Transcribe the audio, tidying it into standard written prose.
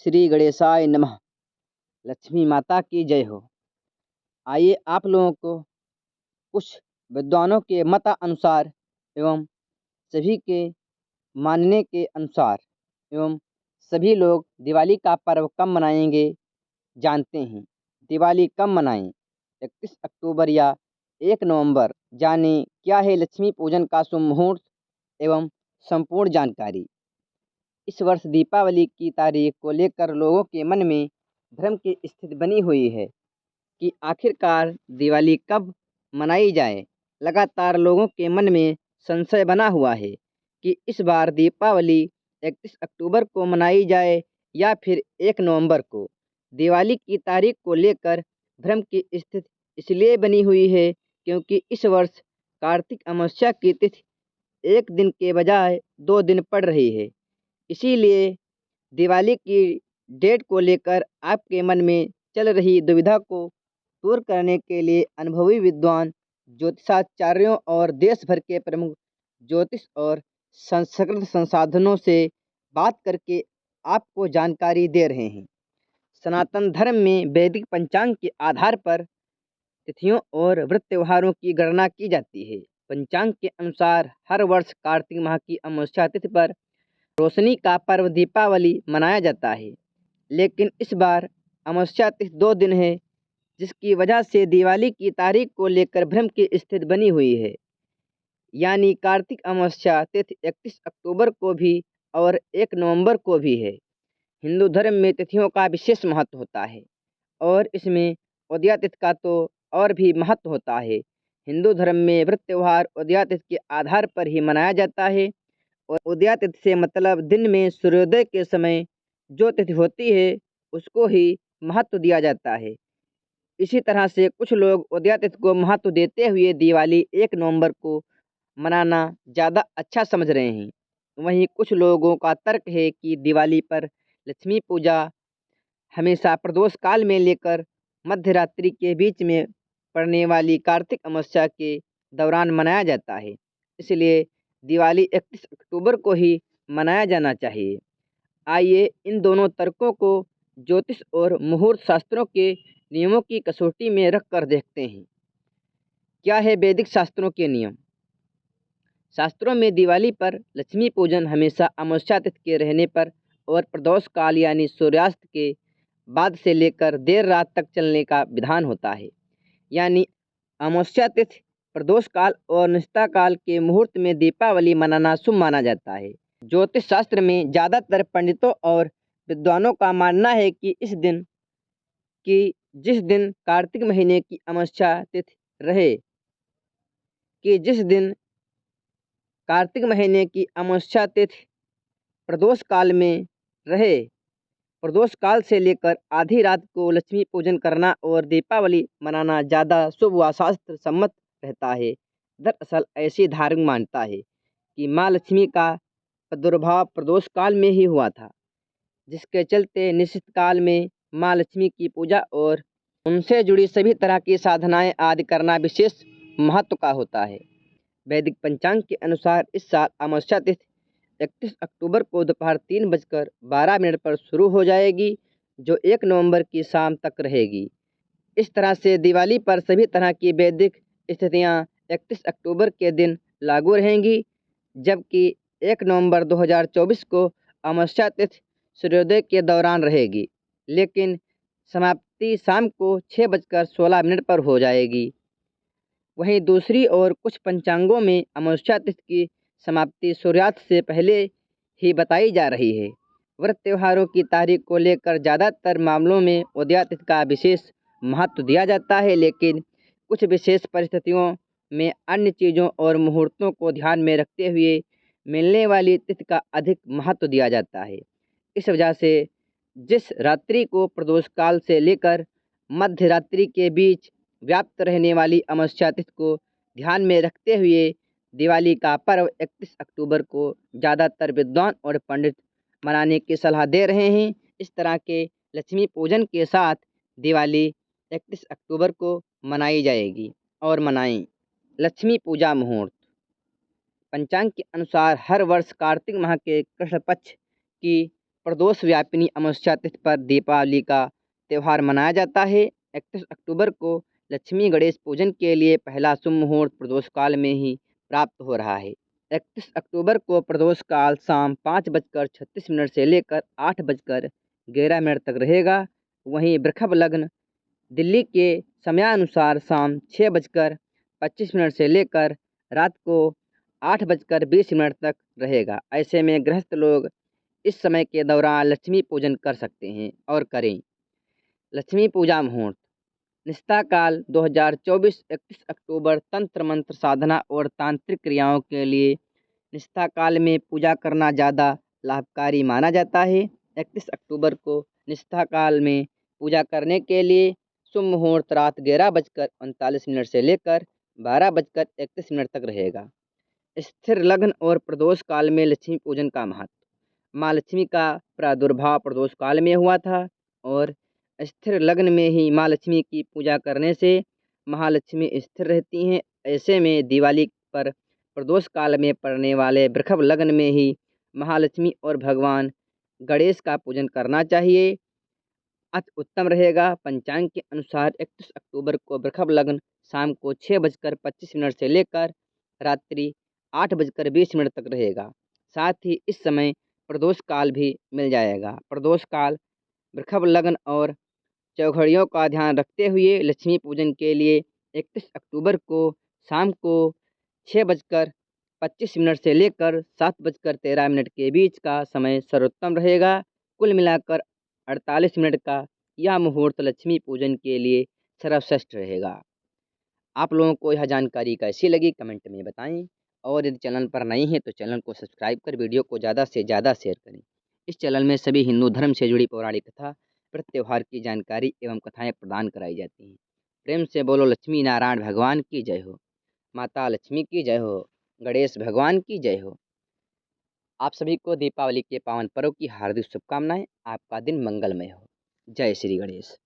श्री गणेशाय नमः। लक्ष्मी माता की जय हो। आइए आप लोगों को कुछ विद्वानों के मत अनुसार एवं सभी के मानने के अनुसार एवं सभी लोग दिवाली का पर्व कब मनाएंगे जानते हैं। दिवाली कब मनाएं? 31 अक्टूबर या 1 नवंबर? जाने क्या है लक्ष्मी पूजन का शुभ मुहूर्त एवं संपूर्ण जानकारी। इस वर्ष दीपावली की तारीख को लेकर लोगों के मन में भ्रम की स्थिति बनी हुई है कि आखिरकार दिवाली कब मनाई जाए। लगातार लोगों के मन में संशय बना हुआ है कि इस बार दीपावली 31 अक्टूबर को मनाई जाए या फिर 1 नवंबर को। दिवाली की तारीख को लेकर भ्रम की स्थिति इसलिए बनी हुई है क्योंकि इस वर्ष कार्तिक अमावस्या की तिथि 1 दिन के बजाय 2 दिन पड़ रही है। इसीलिए दिवाली की डेट को लेकर आपके मन में चल रही दुविधा को दूर करने के लिए अनुभवी विद्वान ज्योतिषाचार्यों और देश भर के प्रमुख ज्योतिष और संस्कृत संसाधनों से बात करके आपको जानकारी दे रहे हैं। सनातन धर्म में वैदिक पंचांग के आधार पर तिथियों और व्रत त्योहारों की गणना की जाती है। पंचांग के अनुसार हर वर्ष कार्तिक माह की अमावस्या तिथि पर रोशनी का पर्व दीपावली मनाया जाता है, लेकिन इस बार अमावस्या तिथि 2 दिन है, जिसकी वजह से दिवाली की तारीख को लेकर भ्रम की स्थिति बनी हुई है। यानी कार्तिक अमावस्या तिथि 31 अक्टूबर को भी और 1 नवंबर को भी है। हिंदू धर्म में तिथियों का विशेष महत्व होता है और इसमें उदया तिथि का तो और भी महत्व होता है। हिंदू धर्म में व्रत त्यौहार उदया तिथि के आधार पर ही मनाया जाता है और उदया तिथि से मतलब दिन में सूर्योदय के समय जो तिथि होती है उसको ही महत्व दिया जाता है। इसी तरह से कुछ लोग उदया तिथि को महत्व देते हुए दिवाली 1 नवंबर को मनाना ज़्यादा अच्छा समझ रहे हैं। वहीं कुछ लोगों का तर्क है कि दिवाली पर लक्ष्मी पूजा हमेशा प्रदोष काल में लेकर मध्य रात्रि के बीच में पड़ने वाली कार्तिक अमावस्या के दौरान मनाया जाता है, इसलिए दिवाली 31 अक्टूबर को ही मनाया जाना चाहिए। आइए इन दोनों तर्कों को ज्योतिष और मुहूर्त शास्त्रों के नियमों की कसौटी में रख कर देखते हैं। क्या है वैदिक शास्त्रों के नियम? शास्त्रों में दिवाली पर लक्ष्मी पूजन हमेशा अमावस्या तिथि के रहने पर और प्रदोष काल यानी सूर्यास्त के बाद से लेकर देर रात तक चलने का विधान होता है। यानी अमावस्या तिथि, प्रदोष काल और निष्ठा काल के मुहूर्त में दीपावली मनाना शुभ माना जाता है। ज्योतिष शास्त्र में ज़्यादातर पंडितों और विद्वानों का मानना है कि जिस दिन कार्तिक महीने की अमावस्या तिथि रहे जिस दिन कार्तिक महीने की अमावस्या तिथि प्रदोष काल में रहे, प्रदोष काल से लेकर आधी रात को लक्ष्मी पूजन करना और दीपावली मनाना ज़्यादा शुभ व शास्त्र सम्मत रहता है। दरअसल ऐसी धार्मिक मान्यता है कि माँ लक्ष्मी का प्रादुर्भाव प्रदोष काल में ही हुआ था, जिसके चलते निश्चित काल में माँ लक्ष्मी की पूजा और उनसे जुड़ी सभी तरह की साधनाएं आदि करना विशेष महत्व का होता है। वैदिक पंचांग के अनुसार इस साल अमावस्या तिथि 31 अक्टूबर को दोपहर 3:12 पर शुरू हो जाएगी, जो 1 नवंबर की शाम तक रहेगी। इस तरह से दिवाली पर सभी तरह की वैदिक स्थितियां 31 अक्टूबर के दिन लागू रहेंगी, जबकि 1 नवंबर 2024 को अमावस्या तिथि सूर्योदय के दौरान रहेगी, लेकिन समाप्ति शाम को 6:16 पर हो जाएगी। वहीं दूसरी ओर कुछ पंचांगों में अमावस्या तिथि की समाप्ति सूर्यास्त से पहले ही बताई जा रही है। व्रत त्योहारों की तारीख को लेकर ज़्यादातर मामलों में उदया तिथि का विशेष महत्व दिया जाता है, लेकिन कुछ विशेष परिस्थितियों में अन्य चीज़ों और मुहूर्तों को ध्यान में रखते हुए मिलने वाली तिथि का अधिक महत्व दिया जाता है। इस वजह से जिस रात्रि को प्रदोष काल से लेकर मध्य रात्रि के बीच व्याप्त रहने वाली अमावस्या तिथि को ध्यान में रखते हुए दिवाली का पर्व 31 अक्टूबर को ज़्यादातर विद्वान और पंडित मनाने की सलाह दे रहे हैं। इस तरह के लक्ष्मी पूजन के साथ दिवाली 31 अक्टूबर को मनाई जाएगी और मनाएं। लक्ष्मी पूजा मुहूर्त पंचांग के अनुसार हर वर्ष कार्तिक माह के कृष्ण पक्ष की प्रदोष व्यापिनी अमावस्या तिथि पर दीपावली का त्यौहार मनाया जाता है। 31 अक्टूबर को लक्ष्मी गणेश पूजन के लिए पहला शुभ मुहूर्त प्रदोष काल में ही प्राप्त हो रहा है। 31 अक्टूबर को प्रदोष काल शाम 5:36 से लेकर 8:11 तक रहेगा। वहीं वृषभ लग्न दिल्ली के समयानुसार शाम 6:25 से लेकर रात को 8:20 तक रहेगा। ऐसे में गृहस्थ लोग इस समय के दौरान लक्ष्मी पूजन कर सकते हैं और करें। लक्ष्मी पूजा मुहूर्त निस्ता काल 2024 31 अक्टूबर तंत्र मंत्र साधना और तांत्रिक क्रियाओं के लिए निस्ता काल में पूजा करना ज़्यादा लाभकारी माना जाता है। 31 अक्टूबर को निस्ता काल में पूजा करने के लिए शुभ मुहूर्त रात 11:39 से लेकर 12:31 तक रहेगा। स्थिर लग्न और प्रदोष काल में लक्ष्मी पूजन का महत्व। माँ लक्ष्मी का प्रादुर्भाव प्रदोष काल में हुआ था और स्थिर लग्न में ही माँ लक्ष्मी की पूजा करने से महालक्ष्मी स्थिर रहती हैं। ऐसे में दिवाली पर प्रदोष काल में पड़ने वाले वृषभ लग्न में ही महालक्ष्मी और भगवान गणेश का पूजन करना चाहिए, अति उत्तम रहेगा। पंचांग के अनुसार 31 अक्टूबर को वृषभ लग्न शाम को 6:25 से लेकर रात्रि 8:20 तक रहेगा। साथ ही इस समय प्रदोष काल भी मिल जाएगा। प्रदोष काल वृषभ लग्न और चौघड़ियों का ध्यान रखते हुए लक्ष्मी पूजन के लिए 31 अक्टूबर को शाम को 6:25 से लेकर 7:13 के बीच का समय सर्वोत्तम रहेगा। कुल मिलाकर 48 मिनट का यह मुहूर्त लक्ष्मी पूजन के लिए सर्वश्रेष्ठ रहेगा। आप लोगों को यह जानकारी कैसी लगी कमेंट में बताएं और यदि चैनल पर नए हैं तो चैनल को सब्सक्राइब कर वीडियो को ज़्यादा से ज़्यादा शेयर करें। इस चैनल में सभी हिंदू धर्म से जुड़ी पौराणिक कथा प्रति त्यौहार की जानकारी एवं कथाएं प्रदान कराई जाती हैं। प्रेम से बोलो लक्ष्मी नारायण भगवान की जय हो, माता लक्ष्मी की जय हो, गणेश भगवान की जय हो। आप सभी को दीपावली के पावन पर्व की हार्दिक शुभकामनाएं। आपका दिन मंगलमय हो। जय श्री गणेश।